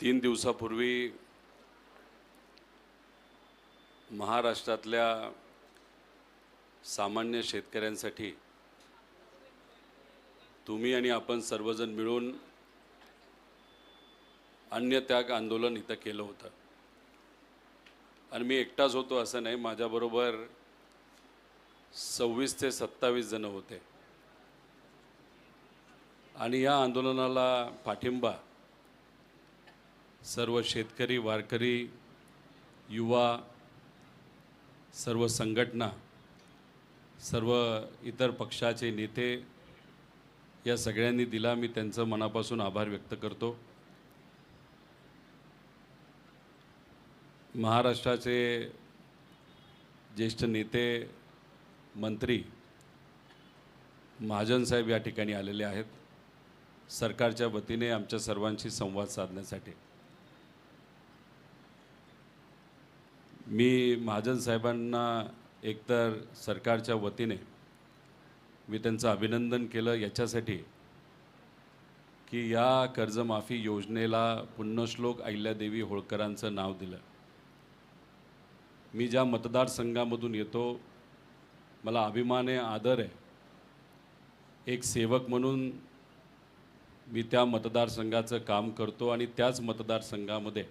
3 दिवसापूर्वी महाराष्ट्रातल्या सामान्य शेतकऱ्यांसाठी तुम्ही आणि आपण सर्वजण मिळून अन्नत्याग आंदोलन इथं केलं होतं। आणि मी एकटाच होतो असं नाही, माझ्याबरोबर 26 ते 27 जण होते। आणि या आंदोलनाला पाठिंबा सर्व शेतकरी, वारकरी, युवा, सर्व संघटना, सर्व इतर पक्षाचे नेते या सगळ्यांनी दिला। मी त्यांचं मनापासून आभार व्यक्त करतो। महाराष्ट्राचे ज्येष्ठ नेते, मंत्री महाजन साहेब या ठिकाणी आलेले आहेत सरकारच्या वतीने आमच्या सर्वांशी संवाद साधण्यासाठी। मी महाजन साहेबांना एकतर सरकारच्या वतीने मी त्यांचं अभिनंदन केलं याच्यासाठी की या कर्जमाफी योजनेला पुण्यश्लोक अहिल्यादेवी होळकरांचं नाव दिलं। मी ज्या मतदारसंघामधून येतो मला अभिमान आहे, आदर आहे। एक सेवक म्हणून मी त्या मतदारसंघाचं काम करतो आणि त्याच मतदारसंघामध्ये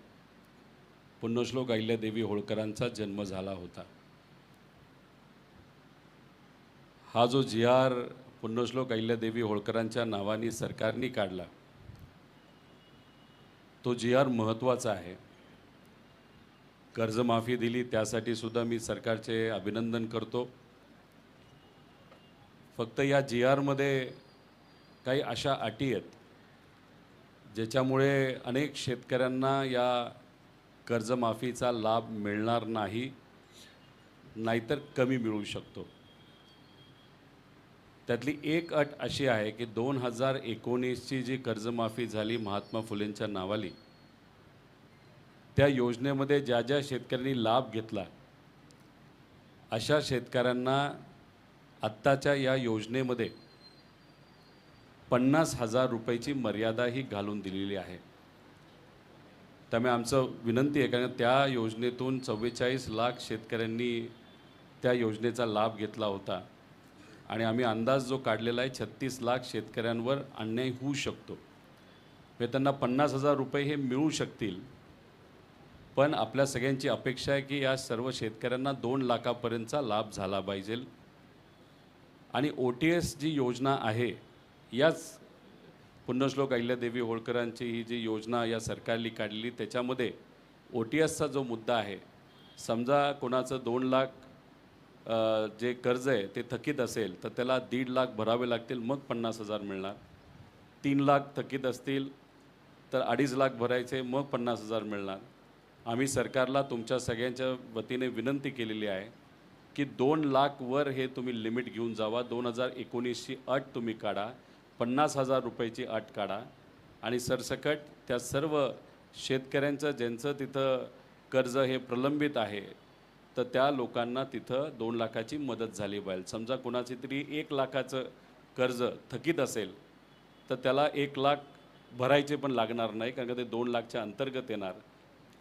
पुण्यश्लोक अहिल्यादेवी होळकरांचा जन्म झाला होता। हा जो जी.आर. पुण्यश्लोक अहिल्यादेवी होळकरांच्या नावाने सरकारने काढला तो जी.आर. महत्त्वाचा आहे। कर्जमाफी दिली त्यासाठी सुद्धा मी सरकारचे अभिनंदन करतो। फक्त या जी.आर.मध्ये काही अशा अटी आहेत ज्याच्यामुळे अनेक शेतकऱ्यांना या कर्जमाफीचा लाभ मिळणार नाही, नाहीतर कमी मिळू शकतो। त्यातली एक अट अशी आहे की 2019ची जी कर्जमाफी झाली महात्मा फुलेंच्या नावाली, त्या योजनेमध्ये ज्या ज्या शेतकऱ्यांनी लाभ घेतला अशा शेतकऱ्यांना आत्ताच्या या योजनेमध्ये 50,000 रुपयाची मर्यादा ही घालून दिलेली आहे। त्यामुळे आमचं विनंती आहे, कारण त्या योजनेतून 44 लाख शेतकऱ्यांनी त्या योजनेचा लाभ घेतला होता आणि आम्ही अंदाज जो काढलेला आहे 36 लाख शेतकऱ्यांवर अन्याय होऊ शकतो। म्हणजे त्यांना 50,000 रुपये हे मिळू शकतील, पण आपल्या सगळ्यांची अपेक्षा आहे की या सर्व शेतकऱ्यांना 2 लाखापर्यंतचा लाभ झाला पाहिजे। आणि OTS जी योजना आहे, याच पुण्यश्लोक अहिल्यादेवी होळकरांची ही जी योजना या सरकारने काढली त्याच्यामध्ये OTSचा जो मुद्दा आहे, समजा कोणाचं 2 लाख जे कर्ज आहे ते थकीत असेल तर त्याला 1.5 लाख भरावे लागतील, मग 50,000 मिळणार। 3 लाख थकीत असतील तर 2.5 लाख भरायचे, मग 50,000 मिळणार। आम्ही सरकारला तुमच्या सगळ्यांच्या वतीने विनंती केलेली आहे की 2 लाखवर हे तुम्ही लिमिट घेऊन जावा। 2019ची अट तुम्ही काढा, 50,000 रुपयाची अट काढा आणि सरसकट त्या सर्व शेतकऱ्यांचं ज्यांचं तिथं कर्ज हे प्रलंबित आहे तर त्या लोकांना तिथं 2 लाखाची मदत झाली पाहिजे। समजा कोणाची तरी 1 लाखाचं कर्ज थकीत असेल तर त्याला 1 लाख भरायचे पण लागणार नाही, कारण ते 2 लाखच्या अंतर्गत येणार।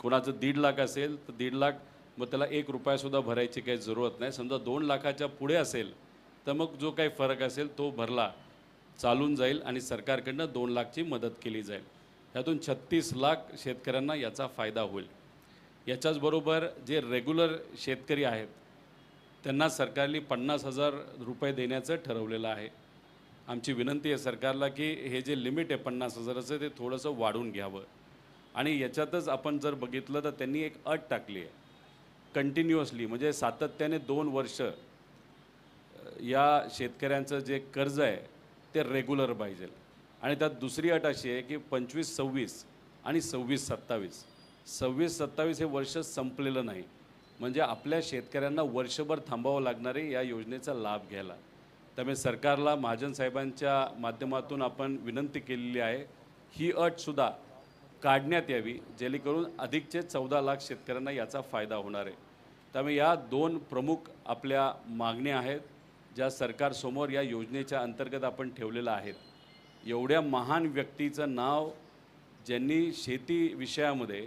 कोणाचं 1.5 लाख असेल तर 1.5 लाख, मग त्याला 1 रुपयासुद्धा भरायची काही जरूरत नाही। समजा 2 लाखाच्या पुढे असेल तर मग जो काही फरक असेल तो भरला चालून जाईल आणि सरकारकडनं 2 लाखची मदत केली जाईल। ह्यातून 36 लाख शेतकऱ्यांना याचा फायदा होईल। याच्याचबरोबर जे रेग्युलर शेतकरी आहेत त्यांना सरकारने 50,000 रुपये देण्याचं ठरवलेलं आहे। आमची विनंती आहे सरकारला की हे जे लिमिट आहे 50,000चं ते थोडंसं वाढवून घ्यावं। आणि याच्यातच आपण जर बघितलं तर त्यांनी एक अट टाकली आहे कंटिन्युअसली, म्हणजे सातत्याने 2 वर्ष या शेतकऱ्यांचं जे कर्ज आहे ते रेग्युलर पाहिजे। आणि त्यात दुसरी अट अशी आहे की 25-26 आणि 26-27, 26-27 हे वर्ष संपलेलं नाही, म्हणजे आपल्या शेतकऱ्यांना वर्षभर थांबावं लागणार आहे या योजनेचा लाभ घ्यायला। त्यामुळे सरकारला महाजन साहेबांच्या माध्यमातून आपण विनंती केलेली आहे ही अटसुद्धा काढण्यात यावी, जेणेकरून अधिकचे 14 लाख शेतकऱ्यांना याचा फायदा होणार आहे। त्यामुळे या 2 प्रमुख आपल्या मागण्या आहेत ज्या सरकारसमोर या योजनेच्या अंतर्गत आपण ठेवलेल्या आहेत। एवढ्या महान व्यक्तीचं नाव ज्यांनी शेती विषयामध्ये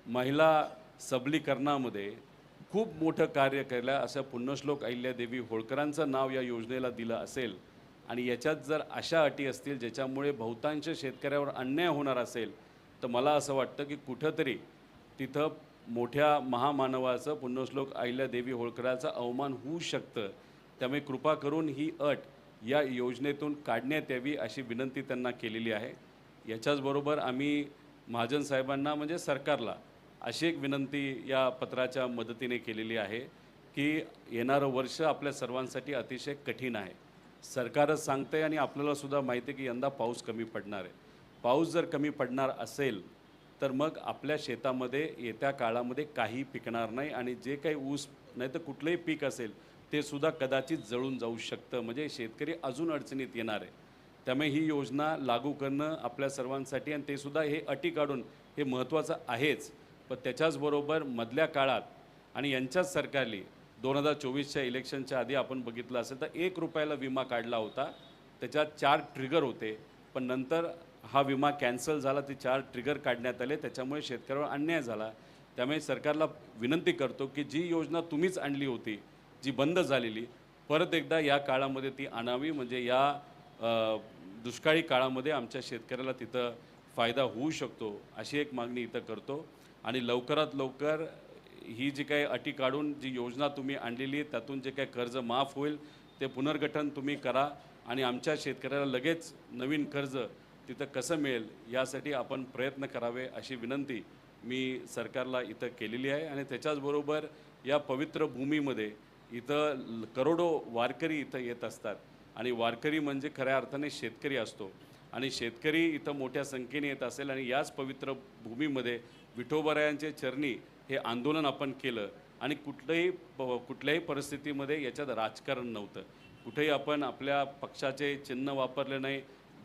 महिला सबलीकरणामध्ये खूप मोठं कार्य केलं, अशा पुण्यश्लोक अहिल्यादेवी होळकरांचं नाव या योजनेला दिलं असेल आणि याच्यात जर अशा अटी असतील ज्याच्यामुळे बहुतांश शेतकऱ्यावर अन्याय होणार असेल, तर मला असं वाटतं की कुठंतरी तिथं मोठ्या महामानवाचं पुण्यश्लोक अहिल्यादेवी होळकराचा अवमान होऊ शकतं. त्यामुळे कृपा करून ही अट या योजनेतून काढण्यात यावी अशी विनंती त्यांना केलेली आहे. याच्याचबरोबर आम्ही महाजन साहेबांना म्हणजे सरकारला अशी एक विनंती या पत्राच्या मदतीने केलेली आहे की येणारं वर्ष आपल्या सर्वांसाठी अतिशय कठीण आहे. सरकारच सांगते आणि आपल्यालासुद्धा माहिती आहे की यंदा पाऊस कमी पडणार आहे. पाऊस जर कमी पडणार असेल तर मग आपल्या शेतामध्ये येत्या काळामध्ये काही पिकणार नाही आणि जे काही ऊस नाही तर कुठलंही पीक असेल ते सुद्धा कदाचित जळून जाऊ शकतं. म्हणजे शेतकरी अजून अडचणीत येणार आहे. त्यामुळे ही योजना लागू करणं आपल्या सर्वांसाठी आणि ते सुद्धा हे अटी काढून हे महत्त्वाचं आहेच. पण त्याच्याचबरोबर मधल्या काळात आणि यांच्याच सरकारने 2024च्या इलेक्शनच्या आधी आपण बघितलं असेल तर ₹1 विमा काढला होता. त्याच्यात 4 ट्रिगर होते. पण नंतर हा विमा कॅन्सल झाला. ते 4 ट्रिगर काढण्यात आले. त्याच्यामुळे शेतकऱ्यावर अन्याय झाला. त्यामुळे सरकारला विनंती करतो की जी योजना तुम्हीच आणली होती, जी बंद झालेली, परत एकदा या काळामध्ये ती आणावी. म्हणजे या दुष्काळी काळामध्ये आमच्या शेतकऱ्याला तिथं फायदा होऊ शकतो, अशी एक मागणी इथं करतो. आणि लवकरात लवकर ही जी काही अटी काढून जी योजना तुम्ही आणलेली आहे त्यातून जे काही कर्ज माफ होईल ते पुनर्गठन तुम्ही करा आणि आमच्या शेतकऱ्याला लगेच नवीन कर्ज तिथं कसं मिळेल यासाठी आपण प्रयत्न करावे अशी विनंती मी सरकारला इथं केलेली आहे. आणि त्याच्याचबरोबर या पवित्र भूमीमध्ये इथं करोडो वारकरी इथं येत असतात आणि वारकरी म्हणजे खऱ्या अर्थाने शेतकरी असतो आणि शेतकरी इथं मोठ्या संख्येने येत असेल आणि याच पवित्र भूमीमध्ये विठोबरायांचे चरणी हे आंदोलन आपण केलं आणि कुठल्याही परिस्थितीमध्ये याच्यात राजकारण नव्हतं. कुठेही आपण आपल्या पक्षाचे चिन्ह वापरले नाही.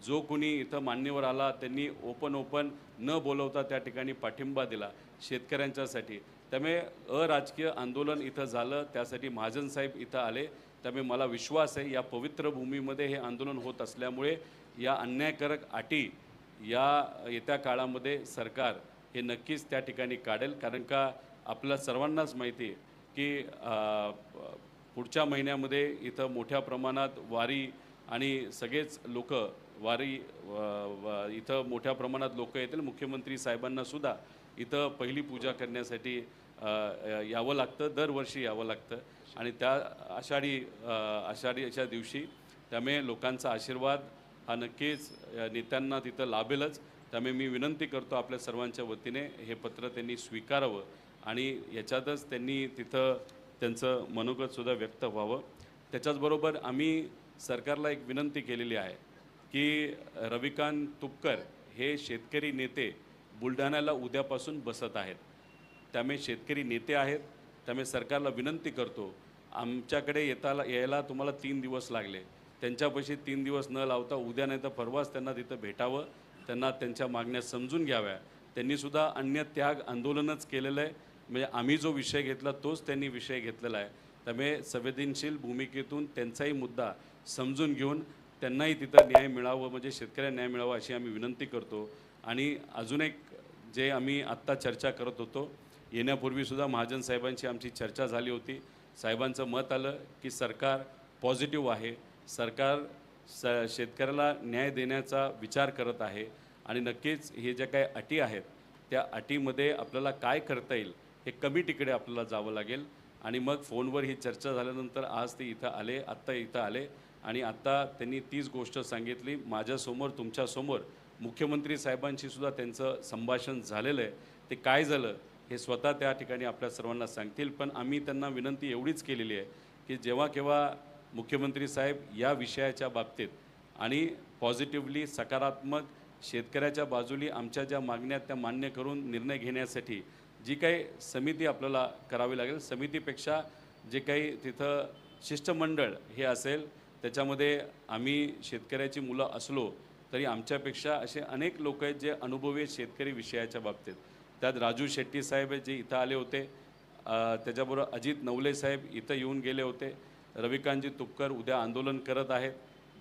जो कोणी इथं मान्यवर आला त्यांनी ओपन न बोलवता त्या ठिकाणी पाठिंबा दिला शेतकऱ्यांच्यासाठी. त्यामुळे अराजकीय आंदोलन इथं झालं. त्यासाठी महाजन साहेब इथं आले. त्यामुळे मला विश्वास आहे या पवित्र भूमीमध्ये हे आंदोलन होत असल्यामुळे या अन्यायकारक अटी या येत्या काळामध्ये सरकार हे नक्कीच त्या ठिकाणी काढेल. कारण का आपल्या सर्वांनाच माहिती आहे की पुढच्या महिन्यामध्ये इथं मोठ्या प्रमाणात वारी आणि सगळेच लोक वारी इथं मोठ्या प्रमाणात लोक येतील. मुख्यमंत्री साहेबांनासुद्धा इथं पहिली पूजा करण्यासाठी यावं लागतं, दरवर्षी यावं लागतं आणि त्या आषाढीच्या दिवशी. त्यामुळे लोकांचा आशीर्वाद हा नक्कीच नेत्यांना तिथं लाभेलच. त्यामुळे मी विनंती करतो आपल्या सर्वांच्या वतीने हे पत्र त्यांनी स्वीकारावं आणि याच्यातच त्यांनी तिथं त्यांचं मनोगतसुद्धा व्यक्त व्हावं. त्याच्याचबरोबर आम्ही सरकारला एक विनंती केलेली आहे की रविकांत तुपकर हे शेतकरी नेते बुलढाण्याला उद्यापासून बसत आहेत. त्यामुळे शेतकरी नेते आहेत. त्यामुळे सरकारला विनंती करतो, आमच्याकडे यायला तुम्हाला 3 दिवस लागले. त्यांच्यापाशी 3 दिवस न लावता उद्या नाही तर परवाच त्यांना तिथं भेटावं, त्यांना त्यांच्या मागण्या समजून घ्याव्या. त्यांनीसुद्धा अन्य त्याग आंदोलनच केलेलं आहे. म्हणजे आम्ही जो विषय घेतला तोच त्यांनी विषय घेतलेला आहे. त्यामुळे संवेदनशील भूमिकेतून त्यांचाही मुद्दा समजून घेऊन त्यांनाही तिथं न्याय मिळावं, म्हणजे शेतकऱ्यांना न्याय मिळावा अशी आम्ही विनंती करतो. आणि अजून एक जे आम्ही आत्ता चर्चा करत होतो, येण्यापूर्वीसुद्धा महाजन साहेबांची आमची चर्चा झाली होती. साहेबांचं मत आलं की सरकार पॉझिटिव्ह आहे, सरकार शेतकऱ्याला न्याय देण्याचा विचार करत आहे आणि नक्कीच हे ज्या काही अटी आहेत त्या अटीमध्ये आपल्याला काय करता येईल हे कमिटीकडे आपल्याला जावं लागेल. आणि मग फोनवर ही चर्चा झाल्यानंतर आज ते इथं आले, आत्ता इथं आले आणि आत्ता त्यांनी तीच गोष्ट सांगितली. माझ्यासमोर तुमच्यासमोर मुख्यमंत्री साहेबांशीसुद्धा त्यांचं संभाषण झालेलं आहे. ते काय झालं हे स्वतः त्या ठिकाणी आपल्या सर्वांना सांगतील. पण आम्ही त्यांना विनंती एवढीच केलेली आहे की जेव्हा केव्हा मुख्यमंत्री साहेब या विषयाच्या बाबतीत आणि पॉझिटिव्हली सकारात्मक शेतकऱ्याच्या बाजूली आमच्या ज्या मागण्या त्या मान्य करून निर्णय घेण्यासाठी जी काही समिती आपल्याला करावी लागेल, समितीपेक्षा जे काही तिथं शिष्टमंडळ हे असेल त्याच्यामध्ये आम्ही शेतकऱ्याची मुलं असलो तरी आमच्यापेक्षा असे अनेक लोक आहेत जे अनुभवी शेतकरी विषयाच्या बाबतीत. त्यात राजू शेट्टी साहेब जे इथं आले होते, त्याच्याबरोबर अजित नवले साहेब इथं येऊन गेले होते, रविकांतजी तुपकर उद्या आंदोलन करत आहेत,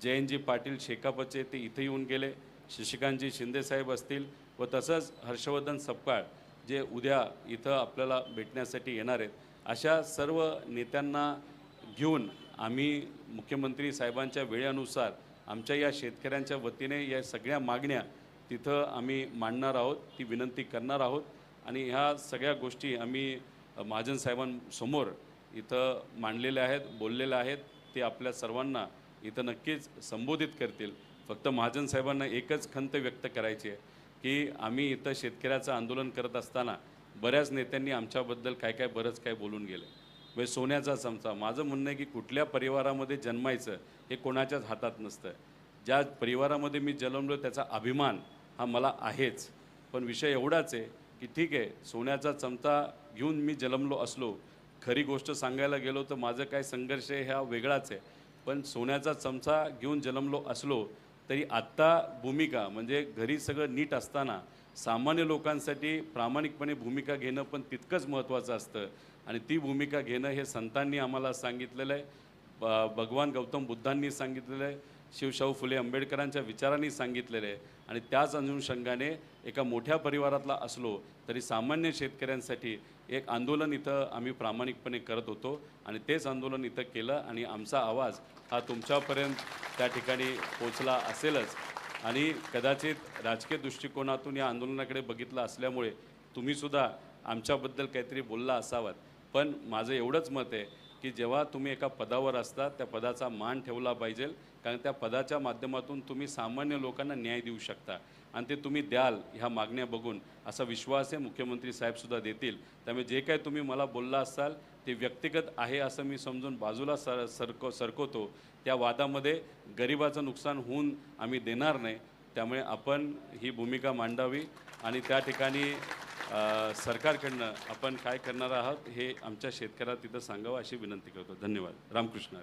जयंतजी पाटील शेकापचे ते इथं येऊन गेले, शशिकांतजी शिंदे साहेब असतील, व तसंच हर्षवर्धन सपकाळ जे उद्या इथं आपल्याला भेटण्यासाठी येणार आहेत, अशा सर्व नेत्यांना घेऊन आम्ही मुख्यमंत्री साहेबांच्या वेळेनुसार आमच्या या शेतकऱ्यांच्या वतीने या सगळ्या मागण्या तिथं आम्ही मांडणार आहोत, ती विनंती करणार आहोत आणि ह्या सगळ्या गोष्टी आम्ही महाजन साहेबांसमोर इथं मांडलेल्या आहेत, बोललेल्या आहेत. ते आपल्या सर्वांना इथं नक्कीच संबोधित करतील. फक्त महाजन साहेबांना एकच खंत व्यक्त करायची आहे की आम्ही इथं शेतकऱ्याचं आंदोलन करत असताना बऱ्याच नेत्यांनी आमच्याबद्दल काय बरंच काय बोलून गेले. म्हणजे सोन्याचा चमचा. माझं म्हणणं आहे की कुठल्या परिवारामध्ये जन्मायचं हे कोणाच्याच हातात नसतं. ज्या परिवारामध्ये मी जन्मलो त्याचा अभिमान हा मला आहेच. पण विषय एवढाच आहे की ठीक आहे, सोन्याचा चमचा घेऊन मी जन्मलो असलो, खरी गोष्ट सांगायला गेलो तर माझं काय संघर्ष आहे हा वेगळाच आहे. पण सोन्याचा चमचा घेऊन जन्मलो असलो तरी आत्ता भूमिका म्हणजे घरी सगळं नीट असताना सामान्य लोकांसाठी प्रामाणिकपणे भूमिका घेणं पण तितकंच महत्त्वाचं असतं आणि ती भूमिका घेणं हे संतांनी आम्हाला सांगितलेलं आहे. भगवान गौतम बुद्धांनी सांगितलेलं आहे, शिवशाहू फुले आंबेडकरांच्या विचारांनी सांगितलेलं आहे आणि त्याच अनुषंगाने एका मोठ्या परिवारातला असलो तरी सामान्य शेतकऱ्यांसाठी एक आंदोलन इथं आम्ही प्रामाणिकपणे करत होतो आणि तेच आंदोलन इथं केलं आणि आमचा आवाज हा तुमच्यापर्यंत त्या ठिकाणी पोचला असेलच आणि कदाचित राजकीय दृष्टिकोनातून या आंदोलनाकडे बघितलं असल्यामुळे तुम्हीसुद्धा आमच्याबद्दल काहीतरी बोलला असावात. पण माझं एवढंच मत आहे की जेव्हा तुम्ही एका पदावर असता त्या पदाचा मान ठेवला पाहिजे, कारण त्या पदाच्या माध्यमातून तुम्ही सामान्य लोकांना न्याय देऊ शकता आणि ते तुम्ही द्याल ह्या मागण्या बघून असा विश्वास आहे मुख्यमंत्री साहेबसुद्धा देतील. त्यामुळे जे काही तुम्ही मला बोलला असाल ते व्यक्तिगत आहे असं मी समजून बाजूला सरकवतो. त्या वादामध्ये गरिबाचं नुकसान होऊन आम्ही देणार नाही. त्यामुळे आपण ही भूमिका मांडावी आणि त्या ठिकाणी सरकारकडनं आपण काय करणार आहात हे आमच्या शेतकऱ्याला तिथं सांगावं अशी विनंती करतो. धन्यवाद. रामकृष्ण.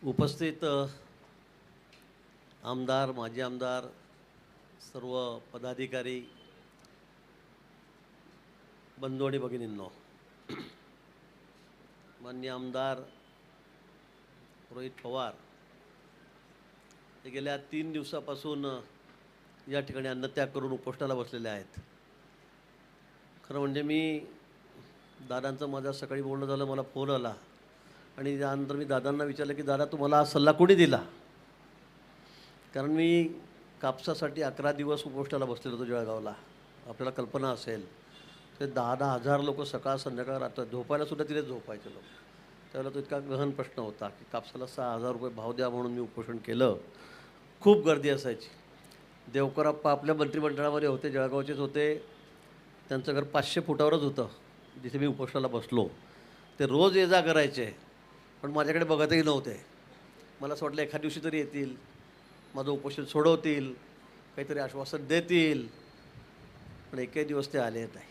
उपस्थित आमदार, माजी आमदार, सर्व पदाधिकारी, बंधू आणि भगिनींनो, माननीय आमदार रोहित पवार हे गेल्या 3 दिवसापासून या ठिकाणी अन्नत्याग करून उपोषणाला बसलेले आहेत. खरं म्हणजे मी दादांचं माझं सकाळी बोलणं झालं, मला फोन आला आणि त्यानंतर मी दादांना विचारलं की दादा तुम्हाला हा सल्ला कोणी दिला, कारण मी कापसासाठी 11 दिवस उपोषणाला बसलेलो होतो जळगावला. आपल्याला कल्पना असेल ते 10-10 हजार लोक सकाळ संध्याकाळ राहतात, झोपायलासुद्धा तिथे झोपायचे लोक. त्यावेळेला तो इतका गहन प्रश्न होता की कापसाला 6,000 रुपये भाव द्या म्हणून मी उपोषण केलं. खूप गर्दी असायची. देवकरप्पा आपल्या मंत्रिमंडळामध्ये होते, जळगावचेच होते. त्यांचं घर 500 फुटावरच होतं जिथे मी उपोषणाला बसलो. ते रोज ये जा करायचे पण माझ्याकडे बघतही नव्हते. मला असं वाटलं एखाद्या दिवशी तरी येतील, माझं उपोषण सोडवतील, काहीतरी आश्वासन देतील, पण एकही दिवस ते आले नाही.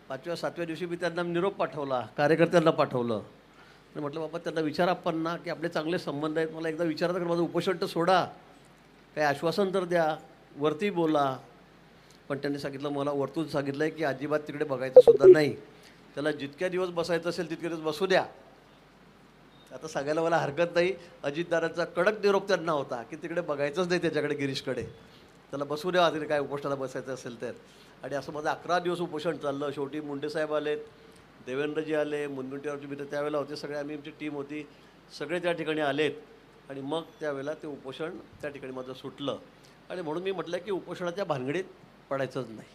5व्या-7व्या दिवशी मी त्यांना निरोप पाठवला, कार्यकर्त्यांना पाठवलं आणि म्हटलं बाबा त्यांना विचारा आपण ना की आपले चांगले संबंध आहेत, मला एकदा विचारा तर माझं उपोषण तर सोडा, काही आश्वासन तर द्या, वरती बोला. पण त्यांनी सांगितलं, मला वरतून सांगितलं आहे की अजिबात तिकडे बघायचं सुद्धा नाही, त्याला जितक्या दिवस बसायचं असेल तितके दिवस बसू द्या. आता सांगायला मला हरकत नाही, अजितदारांचा कडक निरोप त्यांना होता की तिकडे बघायचंच नाही त्याच्याकडे, गिरीशकडे, त्याला बसू द्या तिथे काय उपोषणाला बसायचं असेल तर. आणि असं माझं 11 दिवस उपोषण चाललं. शेवटी मुंडेसाहेब आलेत, देवेंद्रजी आले, मुनगंटीवारजी मित्र त्यावेळेला होते, सगळे आम्ही आमची टीम होती, सगळे त्या ठिकाणी आलेत आणि मग त्यावेळेला ते उपोषण त्या ठिकाणी माझं सुटलं. आणि म्हणून मी म्हटलं की उपोषणाच्या भानगडीत पडायचंच नाही.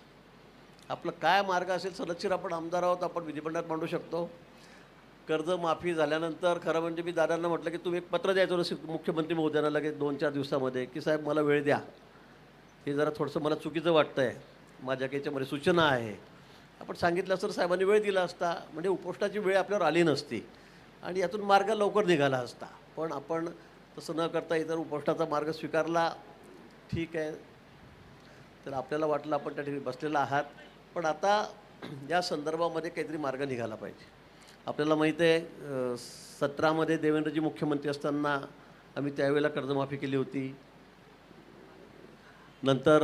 आपलं काय मार्ग असेल, सदस्यर आपण आमदार आहोत, आपण विधिमंडळात मांडू शकतो. कर्जमाफी झाल्यानंतर खरं म्हणजे मी दादांना म्हटलं की तुम्ही एक पत्र द्यायचं नसेल मुख्यमंत्री महोदयांना लगेच 2-4 दिवसामध्ये की साहेब मला वेळ द्या, हे जरा थोडंसं मला चुकीचं वाटतं आहे, माझ्या काही याच्यामध्ये सूचना आहे. आपण सांगितलं असतं साहेबांनी वेळ दिला असता, म्हणजे उपोषणाची वेळ आपल्यावर आली नसती आणि यातून मार्ग लवकर निघाला असता. पण आपण तसं न करता इतर उपोषणाचा मार्ग स्वीकारला. ठीक आहे, तर आपल्याला वाटलं आपण त्या ठिकाणी बसलेला आहात, पण आता या संदर्भामध्ये काहीतरी मार्ग निघाला पाहिजे. आपल्याला माहीत आहे 17मध्ये देवेंद्रजी मुख्यमंत्री असताना आम्ही त्यावेळेला कर्जमाफी केली होती. नंतर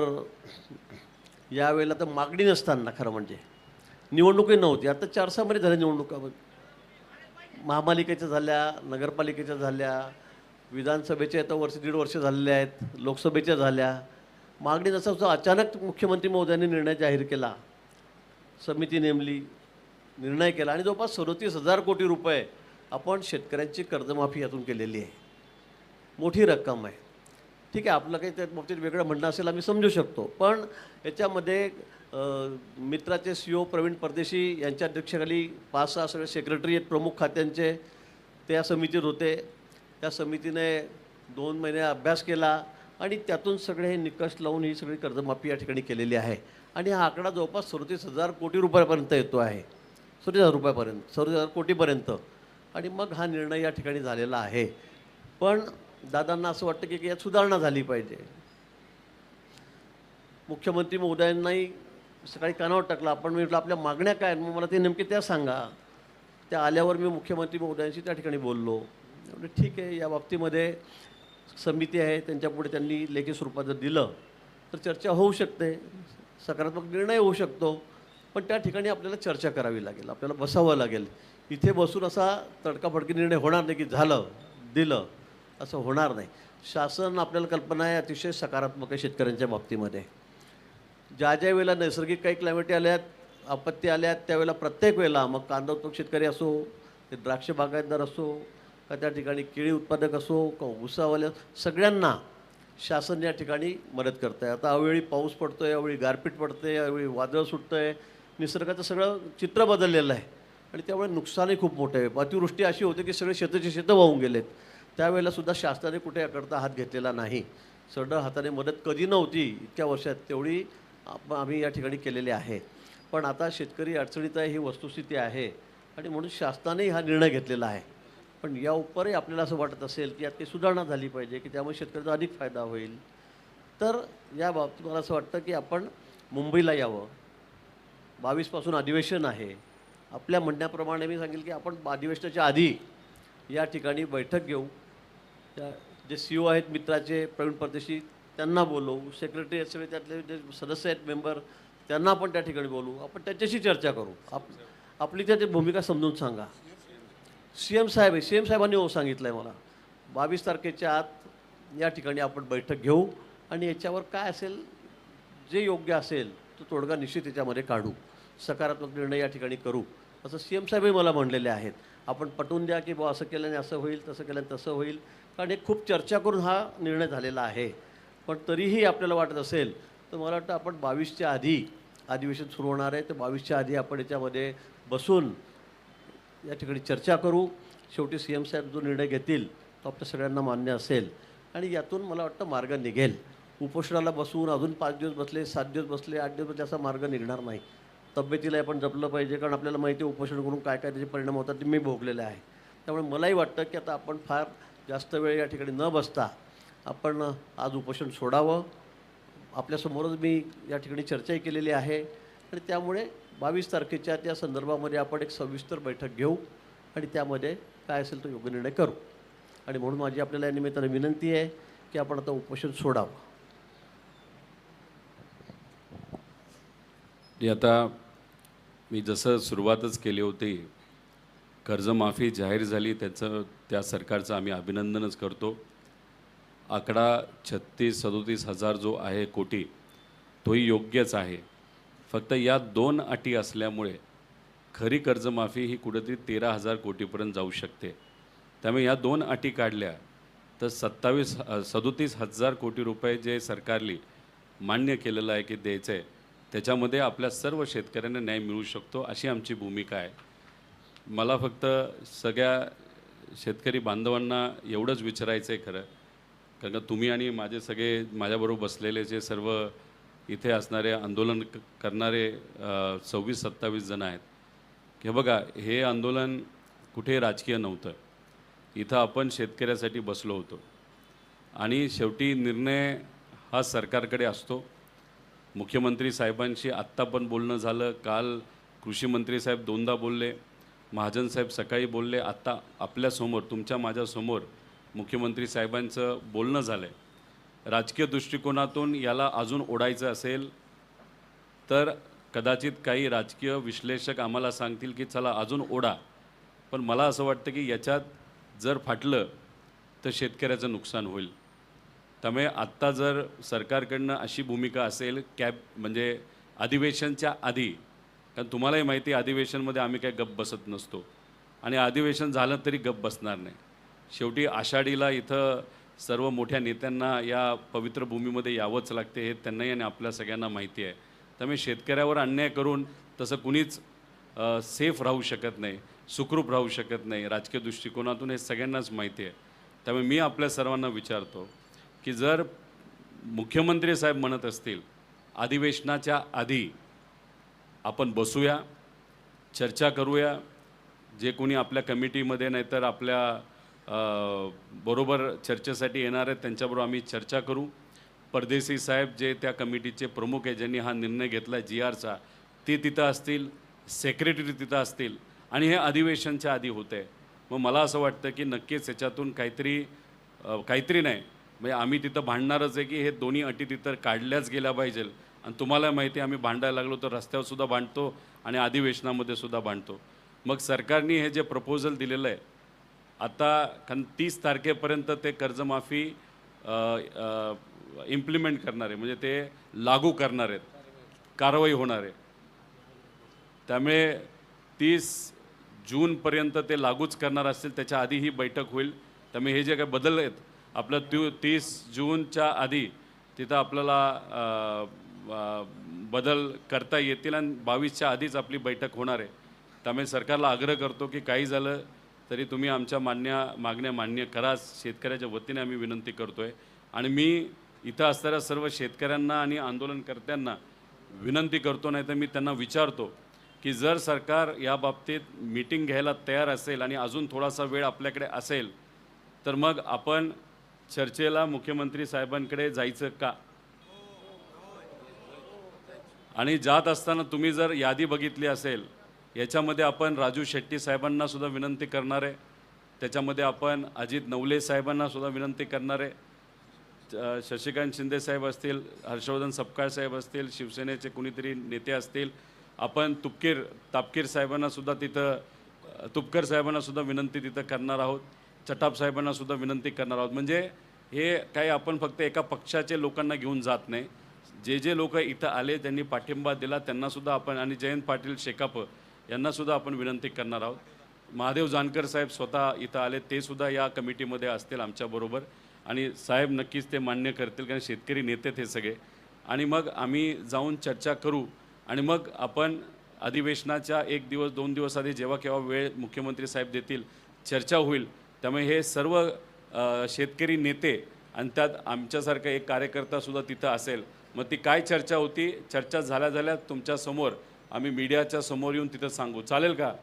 यावेळेला तर मागणी नसताना खरं म्हणजे निवडणुकी नव्हती. आता 4-6 महिने झाल्या निवडणुका, महापालिकेच्या झाल्या, नगरपालिकेच्या झाल्या, विधानसभेचे आता वर्ष 1.5 वर्ष झालेले आहेत, लोकसभेच्या झाल्या. मागणी नसता अचानक मुख्यमंत्री महोदयांनी निर्णय जाहीर केला, समिती नेमली, निर्णय केला आणि जवळपास 37,000 कोटी रुपये आपण शेतकऱ्यांची कर्जमाफी यातून केलेली आहे. मोठी रक्कम आहे. ठीक आहे, आपलं काही त्या बाबतीत वेगळं म्हणणं असेल आम्ही समजू शकतो, पण याच्यामध्ये मित्राचे CEO प्रवीण परदेशी यांच्या अध्यक्षतेखाली 5-6 सगळे सेक्रेटरी आहेत प्रमुख खात्यांचे, त्या समितीत होते. त्या समितीने 2 महिने अभ्यास केला आणि त्यातून सगळे हे निकष लावून ही सगळी कर्जमाफी या ठिकाणी केलेली आहे. आणि हा आकडा जवळपास 37,000 कोटी रुपयापर्यंत येतो आहे. 37,000 रुपयापर्यंत, 37,000 कोटीपर्यंत. आणि मग हा निर्णय या ठिकाणी झालेला आहे. पण दादांना असं वाटतं की यात सुधारणा झाली पाहिजे. मुख्यमंत्री महोदयांनाही सकाळी कानावर टाकला. आपण म्हटलं आपल्या मागण्या काय, मग मला ते नेमके त्या सांगा. त्या आल्यावर मी मुख्यमंत्री महोदयांशी त्या ठिकाणी बोललो. म्हणजे ठीक आहे, या बाबतीमध्ये समिती आहे, त्यांच्यापुढे त्यांनी लेखी स्वरूपात जर दिलं तर चर्चा होऊ शकते, सकारात्मक निर्णय होऊ शकतो. पण त्या ठिकाणी आपल्याला चर्चा करावी लागेल, आपल्याला बसावं लागेल. इथे बसून असा तडकाफडकी निर्णय होणार नाही की झालं दिलं, असं होणार नाही. शासन आपल्याला कल्पना आहे अतिशय सकारात्मक आहे शेतकऱ्यांच्या बाबतीमध्ये. ज्या ज्या वेळेला नैसर्गिक काही क्लायमेटी आल्यात, आपत्ती आल्यात, त्यावेळेला प्रत्येक वेळेला मग कांदा उत्पादक शेतकरी असो, ते द्राक्ष बागायतदार असो, का त्या ठिकाणी केळी उत्पादक असो, का ऊसावाले, सगळ्यांना शासन या ठिकाणी मदत करतं आहे. आता अवेळी पाऊस पडतो आहे, अवेळी गारपीट पडते आहे, अवेळी वादळ सुटतं आहे, निसर्गाचं सगळं चित्र बदललेलं आहे. आणि त्यामुळे नुकसानही खूप मोठं आहे. अतिवृष्टी अशी होते की सगळे शेताचे शेतं वाहून गेलेत. त्यावेळेला सुद्धा शासनाने कुठे याकरता हात घेतलेला नाही. सरळ हाताने मदत कधी नव्हती इतक्या वर्षात, तेवढी आम्ही या ठिकाणी केलेली आहे. पण आता शेतकरी अडचणीत आहे, ही वस्तुस्थिती आहे आणि म्हणून शासनानेही हा निर्णय घेतलेला आहे. पण या उपरही आपल्याला असं वाटत असेल की यात काही सुधारणा झाली पाहिजे की त्यामुळे शेतकऱ्याचा अधिक फायदा होईल, तर या बाबतीत मला असं वाटतं की आपण मुंबईला यावं. 22 पासून अधिवेशन आहे. आपल्या म्हणण्याप्रमाणे मी सांगेल की आपण अधिवेशनाच्या आधी या ठिकाणी बैठक घेऊ. त्या जे CEO आहेत मित्राचे प्रवीण परदेशी त्यांना बोलवू, सेक्रेटरी आहेत सगळे, त्यातले जे सदस्य आहेत मेंबर त्यांना आपण त्या ठिकाणी बोलवू, आपण त्याच्याशी चर्चा करू. आपली त्याची भूमिका समजून सांगा. CM साहेब आहे, CM साहेबांनी सांगितलं आहे मला 22 तारखेच्या आत या ठिकाणी आपण बैठक घेऊ आणि याच्यावर काय असेल, जे योग्य असेल तो तोडगा निश्चित याच्यामध्ये काढू, सकारात्मक निर्णय या ठिकाणी करू, असं CM साहेबही मला म्हणलेले आहेत. आपण पटवून द्या की असं केल्याने असं होईल, तसं केल्याने तसं होईल, कारण हे खूप चर्चा करून हा निर्णय झालेला आहे. पण तरीही आपल्याला वाटत असेल तर मला वाटतं आपण 22च्या आधी अधिवेशन सुरू होणार आहे, तर 22च्या आधी आपण याच्यामध्ये बसून या ठिकाणी चर्चा करू. शेवटी CM साहेब जो निर्णय घेतील तो आपल्या सगळ्यांना मान्य असेल आणि यातून मला वाटतं मार्ग निघेल. उपोषणाला बसून अजून 5 दिवस बसले, 7 दिवस बसले, 8 दिवस बसले, असा मार्ग निघणार नाही. तब्येतीला आपण जपलं पाहिजे, कारण आपल्याला माहिती आहे उपोषण करून काय काय त्याचे परिणाम होतात ते मी भोगलेले आहे. त्यामुळे मलाही वाटतं की आता आपण फार जास्त वेळ या ठिकाणी न बसता आपण आज उपोषण सोडावं. आपल्यासमोरच मी या ठिकाणी चर्चाही केलेली आहे आणि त्यामुळे 22 तारखेच्या त्या संदर्भामध्ये आपण एक सविस्तर बैठक घेऊ आणि त्यामध्ये काय असेल तो योग्य निर्णय करू. आणि म्हणून माझी आपल्याला या निमित्ताने विनंती आहे की आपण आता उपोषण सोडावं. आता मी जसं सुरुवातच केली होती, कर्जमाफी जाहीर झाली, त्या सरकारचं आम्ही अभिनंदनच करतो. आकडा 36-37 हजार जो आहे कोटी, तोही योग्यच आहे. फक्त या 2 अटी असल्यामुळे खरी कर्जमाफी ही कुठेतरी 13,000 कोटीपर्यंत जाऊ शकते. त्यामुळे या 2 अटी काढल्या तर 37,000 कोटी रुपये जे सरकारने मान्य केलेलं आहे की द्यायचं आहे, त्याच्यामध्ये आपल्या सर्व शेतकऱ्यांना न्याय मिळू शकतो, अशी आमची भूमिका आहे. मला फक्त सगळ्या शेतकरी बांधवांना एवढंच विचारायचं आहे खरं, कारण का तुम्ही आणि माझे सगळे माझ्याबरोबर बसलेले जे सर्व इथे असणारे आंदोलन करणारे 26-27 जण आहेत, की बघा हे आंदोलन कुठे राजकीय नव्हतं. इथं आपण शेतकऱ्यासाठी बसलो होतो आणि शेवटी निर्णय हा सरकारकडे असतो. मुख्यमंत्री साहेबांशी आत्ता पण बोलणं झालं, काल कृषी मंत्री साहेब 2दा बोलले महाजन साहेब सकाळी बोलले, आत्ता आपल्यासमोर तुमच्या माझ्यासमोर मुख्यमंत्री साहेबांचं बोलणं झालं आहे. राजकीय दृष्टिकोनातून याला अजून ओढायचं असेल तर कदाचित काही राजकीय विश्लेषक आम्हाला सांगतील की चला अजून ओढा, पण मला असं वाटतं की याच्यात जर फाटलं तर शेतकऱ्याचं नुकसान होईल. त्यामुळे आत्ता जर सरकारकडनं अशी भूमिका असेल म्हणजे अधिवेशनच्या आधी, कारण तुम्हालाही माहिती आहे अधिवेशनमध्ये आम्ही काही गप्प बसत नसतो आणि अधिवेशन झालं तरी गप्प बसणार नाही. शेवटी आषाढीला इथं सर्व मोठ्या नेत्यांना या पवित्र भूमीमध्ये यावंच लागते, हे त्यांनाही आणि आपल्या सगळ्यांना माहिती आहे. त्यामुळे शेतकऱ्यावर अन्याय करून तसं कुणीच सेफ राहू शकत नाही, सुखरूप राहू शकत नाही. राजकीय दृष्टिकोनातून हे सगळ्यांनाच माहिती आहे. त्यामुळे मी आपल्या सर्वांना विचारतो की जर मुख्यमंत्री साहेब म्हणत असतील अधिवेशनाच्या आधी आपण बसूया, चर्चा करूया, जे कोणी आपल्या कमिटीमध्ये नाहीतर आपल्या बरोबर चर्चेसाठी येणार आहेत त्यांच्याबरोबर आम्ही चर्चा करू. परदेशी साहेब जे त्या कमिटीचे प्रमुख आहे, ज्यांनी हा निर्णय घेतला आहे GRचा, ते तिथं असतील, सेक्रेटरी तिथं असतील आणि हे अधिवेशनच्या आधी होतं आहे. मग मला असं वाटतं की नक्कीच याच्यातून काहीतरी नाही म्हणजे आम्ही तिथं भांडणारच आहे की हे दोन्ही अटी तिथं काढल्याच गेल्या पाहिजे. आणि तुम्हाला माहिती आहे आम्ही भांडायला लागलो तर रस्त्यावरसुद्धा भांडतो आणि अधिवेशनामध्ये सुद्धा भांडतो. मग सरकारने हे जे प्रपोजल दिलेलं आहे आता 30 तारखेपर्यंत ते कर्जमाफी इम्प्लिमेंट करणार आहे, म्हणजे ते लागू करणार आहेत, कारवाई होणार आहे. त्यामुळे 30 जूनपर्यंत ते लागूच करणार असतील, त्याच्या आधी ही बैठक होईल. त्यामुळे हे जे काही बदल आहेत आपलं 30 जूनच्या आधी तिथं आपल्याला बदल करता येतील आणि 22च्या आधीच आपली बैठक होणार आहे. त्यामुळे सरकारला आग्रह करतो की काही झालं तरी तुम्ही आमच्या मागण्या मान्य करा, शेतकऱ्याच्या वतीने आम्ही विनंती करतो आहे. आणि मी इथं असणाऱ्या सर्व शेतकऱ्यांना आणि आंदोलनकर्त्यांना विनंती करतो, नाही तर मी त्यांना विचारतो की जर सरकार या बाबतीत मीटिंग घ्यायला तयार असेल आणि अजून थोडासा वेळ आपल्याकडे असेल तर मग आपण चर्चेला मुख्यमंत्री साहेबांकडे जायचं का? आणि जात असताना तुम्ही जर यादी बघितली असेल याच्यामध्ये आपण राजू शेट्टी साहेबांना सुद्धा विनंती करणार आहे, त्याच्यामध्ये आपण अजित नवले साहेबांना सुद्धा विनंती करणार आहे, शशिकांत शिंदे साहेब असतील, हर्षवर्धन सपकाळ साहेब असतील, शिवसेनेचे कुणीतरी नेते असतील, आपण तापकीर साहेबांना सुद्धा तिथं तुपकर साहेबांना सुद्धा विनंती तिथं करणार आहोत, चटाप साहेबांना सुद्धा विनंती करणार आहोत. म्हणजे हे काही आपण फक्त एका पक्षाचे लोकांना घेऊन जात नाही, जे लोक इथं आले त्यांनी पाठिंबा दिला त्यांनासुद्धा आपण आणि जयंत पाटील शेकाप यांनासुद्धा आपण विनंती करणार आहोत. महादेव जानकर साहेब स्वतः इथं आले, ते सुद्धा या कमिटीमध्ये असतील आमच्याबरोबर आणि साहेब नक्कीच ते मान्य करतील, कारण शेतकरी नेते हे सगळे. आणि मग आम्ही जाऊन चर्चा करू आणि मग आपण अधिवेशनाच्या 1 दिवस 2 दिवस आधी जेव्हा केव्हा वेळ मुख्यमंत्री साहेब देतील चर्चा होईल. त्यामुळे हे सर्व शेतकरी नेते आणि त्यात आमच्यासारखा एक कार्यकर्तासुद्धा तिथं असेल. मग ती काय चर्चा होती, चर्चा झाल्या तुमच्यासमोर आम्ही मीडियाच्या समोर येऊन तिथं सांगू, चालेल का?